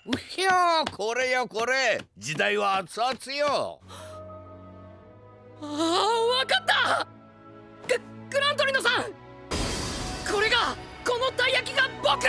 いやー、これよこれ。時代は熱々よ。ああ、わかった。グラントリノさん、これがこのたい焼きが僕で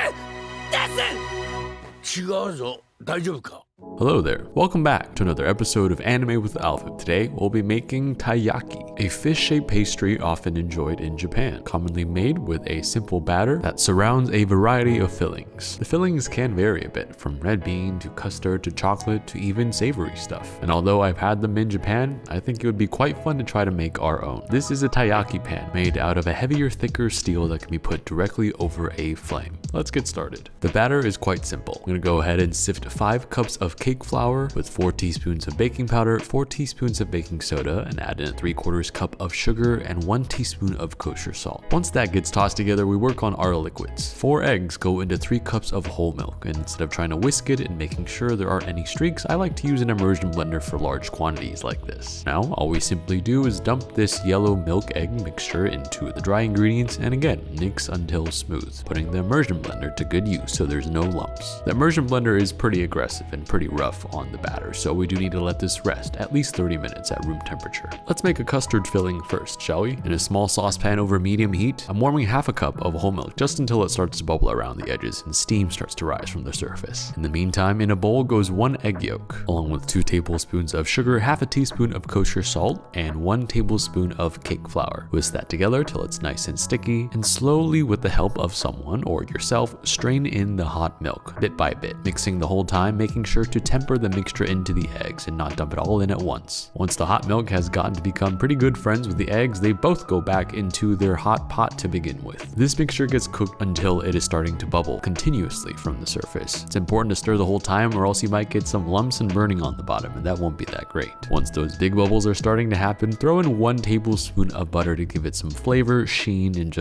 す。違うぞ。大丈夫か? Hello there, welcome back to another episode of Anime with Alvin. Today we'll be making taiyaki, a fish-shaped pastry often enjoyed in Japan, commonly made with a simple batter that surrounds a variety of fillings. The fillings can vary a bit, from red bean to custard to chocolate to even savory stuff. And although I've had them in Japan, I think it would be quite fun to try to make our own. This is a taiyaki pan made out of a heavier, thicker steel that can be put directly over a flame. Let's get started. The batter is quite simple. I'm going to go ahead and sift 5 cups of cake flour with 4 teaspoons of baking powder, 4 teaspoons of baking soda, and add in a 3/4 cup of sugar and 1 teaspoon of kosher salt. Once that gets tossed together, we work on our liquids. 4 eggs go into 3 cups of whole milk, and instead of trying to whisk it and making sure there aren't any streaks, I like to use an immersion blender for large quantities like this. Now, all we simply do is dump this yellow milk egg mixture into the dry ingredients and again, mix until smooth, putting the immersion blender to good use so there's no lumps. The immersion blender is pretty aggressive and pretty rough on the batter, so we do need to let this rest at least 30 minutes at room temperature. Let's make a custard filling first, shall we? In a small saucepan over medium heat, I'm warming half a cup of whole milk just until it starts to bubble around the edges and steam starts to rise from the surface. In the meantime, in a bowl goes 1 egg yolk, along with 2 tablespoons of sugar, half a teaspoon of kosher salt, and 1 tablespoon of cake flour. Whisk that together till it's nice and sticky, and slowly, with the help of someone or yourself, strain in the hot milk, bit by bit, mixing the whole time, making sure to temper the mixture into the eggs and not dump it all in at once. Once the hot milk has gotten to become pretty good friends with the eggs, they both go back into their hot pot to begin with. This mixture gets cooked until it is starting to bubble continuously from the surface. It's important to stir the whole time or else you might get some lumps and burning on the bottom, and that won't be that great. Once those big bubbles are starting to happen, throw in 1 tablespoon of butter to give it some flavor, sheen, and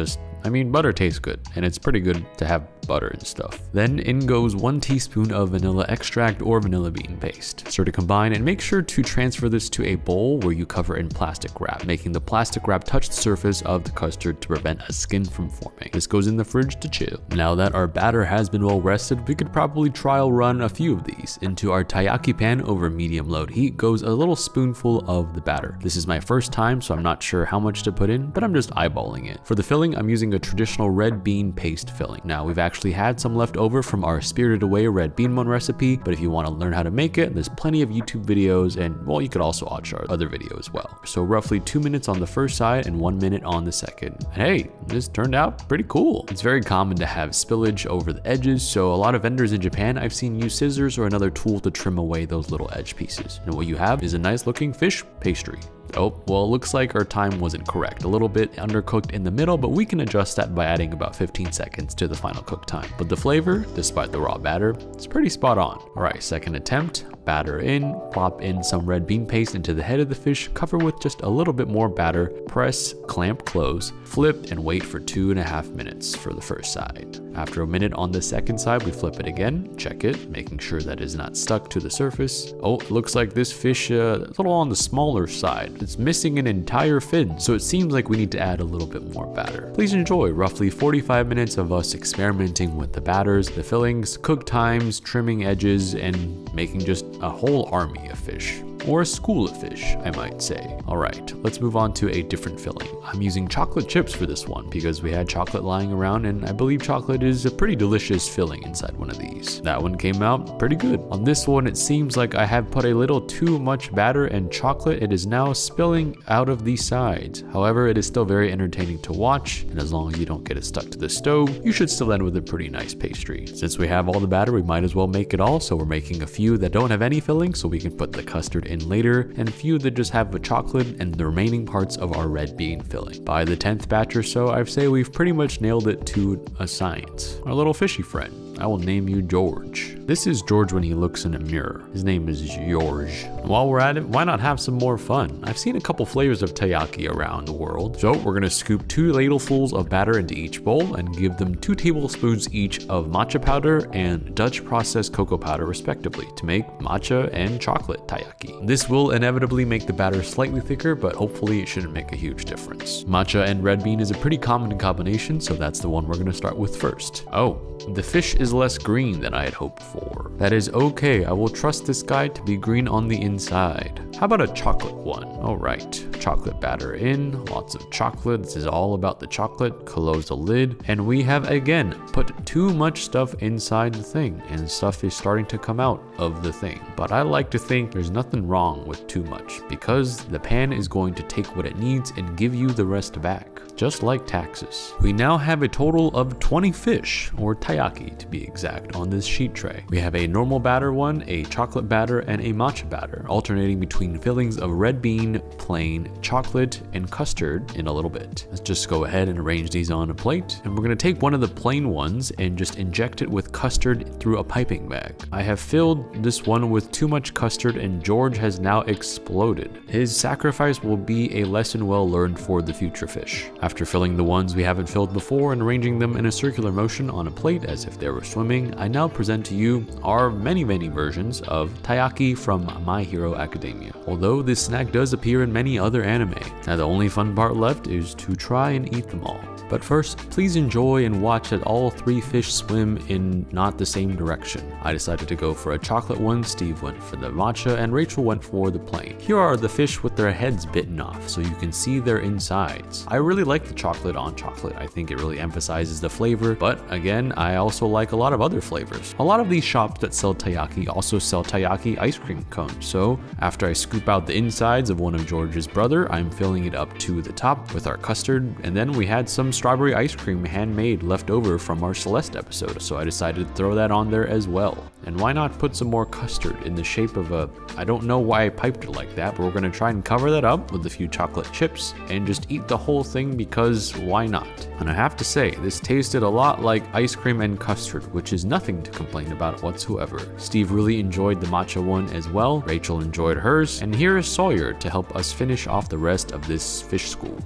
butter tastes good, and it's pretty good to have butter and stuff. Then in goes 1 teaspoon of vanilla extract or vanilla bean paste. Stir to combine and make sure to transfer this to a bowl where you cover in plastic wrap, making the plastic wrap touch the surface of the custard to prevent a skin from forming. This goes in the fridge to chill. Now that our batter has been well rested, we could probably trial run a few of these. Into our taiyaki pan over medium low heat goes a little spoonful of the batter. This is my first time, so I'm not sure how much to put in, but I'm just eyeballing it. For the filling, I'm using a traditional red bean paste filling. Now, we've actually had some left over from our Spirited Away red bean one recipe, but if you want to learn how to make it, there's plenty of YouTube videos, and well, you could also watch our other video as well. So roughly 2 minutes on the first side and 1 minute on the second. And hey, this turned out pretty cool. It's very common to have spillage over the edges, so a lot of vendors in Japan I've seen use scissors or another tool to trim away those little edge pieces. And what you have is a nice looking fish pastry. Oh, well, it looks like our time wasn't correct. A little bit undercooked in the middle, but we can adjust that by adding about 15 seconds to the final cook time. But the flavor, despite the raw batter, is pretty spot on. All right, second attempt. Batter in, plop in some red bean paste into the head of the fish, cover with just a little bit more batter, press, clamp close, flip, and wait for 2.5 minutes for the first side. After a minute on the second side, we flip it again, check it, making sure that it is not stuck to the surface. Oh, it looks like this fish a little on the smaller side. It's missing an entire fin, so it seems like we need to add a little bit more batter. Please enjoy roughly 45 minutes of us experimenting with the batters, the fillings, cook times, trimming edges, and making just a whole army of fish. Or a school of fish, I might say. All right, let's move on to a different filling. I'm using chocolate chips for this one because we had chocolate lying around, and I believe chocolate is a pretty delicious filling inside one of these. That one came out pretty good. On this one, it seems like I have put a little too much batter and chocolate. It is now spilling out of the sides. However, it is still very entertaining to watch, and as long as you don't get it stuck to the stove, you should still end with a pretty nice pastry. Since we have all the batter, we might as well make it all, so we're making a few that don't have any filling so we can put the custard in later, and a few that just have the chocolate and the remaining parts of our red bean filling. By the 10th batch or so, I'd say we've pretty much nailed it to a science. Our little fishy friend. I will name you George. This is George when he looks in a mirror. His name is George. While we're at it, why not have some more fun? I've seen a couple flavors of taiyaki around the world. So we're gonna scoop 2 ladlefuls of batter into each bowl and give them 2 tablespoons each of matcha powder and Dutch processed cocoa powder respectively to make matcha and chocolate taiyaki. This will inevitably make the batter slightly thicker, but hopefully it shouldn't make a huge difference. Matcha and red bean is a pretty common combination, so that's the one we're gonna start with first. Oh, the fish is is less green than I had hoped for. That is okay, I will trust this guy to be green on the inside. How about a chocolate one? Alright, chocolate batter in, lots of chocolate. This is all about the chocolate. Close the lid, and we have again put too much stuff inside the thing, and stuff is starting to come out of the thing. But I like to think there's nothing wrong with too much, because the pan is going to take what it needs and give you the rest back, just like taxes. We now have a total of 20 fish, or taiyaki to be exact, on this sheet tray. We have a normal batter one, a chocolate batter, and a matcha batter, alternating between fillings of red bean, plain, chocolate, and custard in a little bit. Let's just go ahead and arrange these on a plate, and we're going to take one of the plain ones and just inject it with custard through a piping bag. I have filled this one with too much custard, and George has now exploded. His sacrifice will be a lesson well learned for the future fish. After filling the ones we haven't filled before and arranging them in a circular motion on a plate as if they were swimming, I now present to you our many versions of taiyaki from My Hero Academia. Although this snack does appear in many other anime. Now the only fun part left is to try and eat them all. But first, please enjoy and watch as all 3 fish swim in not the same direction. I decided to go for a chocolate one, Steve went for the matcha, and Rachel went for the plain. Here are the fish with their heads bitten off, so you can see their insides. I really like the chocolate on chocolate. I think it really emphasizes the flavor, but again, I also like a lot of other flavors. A lot of these shops that sell taiyaki also sell taiyaki ice cream cones, so after I scoop out the insides of one of George's brother, I'm filling it up to the top with our custard, and then we had some strawberry ice cream handmade left over from our Celeste episode, so I decided to throw that on there as well. And why not put some more custard in the shape of a, I don't know why I piped it like that, but we're gonna try and cover that up with a few chocolate chips and just eat the whole thing because why not? And I have to say, this tasted a lot like ice cream and custard, which is nothing to complain about whatsoever. Steve really enjoyed the matcha one as well, Rachel enjoyed hers, and here is Sawyer to help us finish off the rest of this fish school.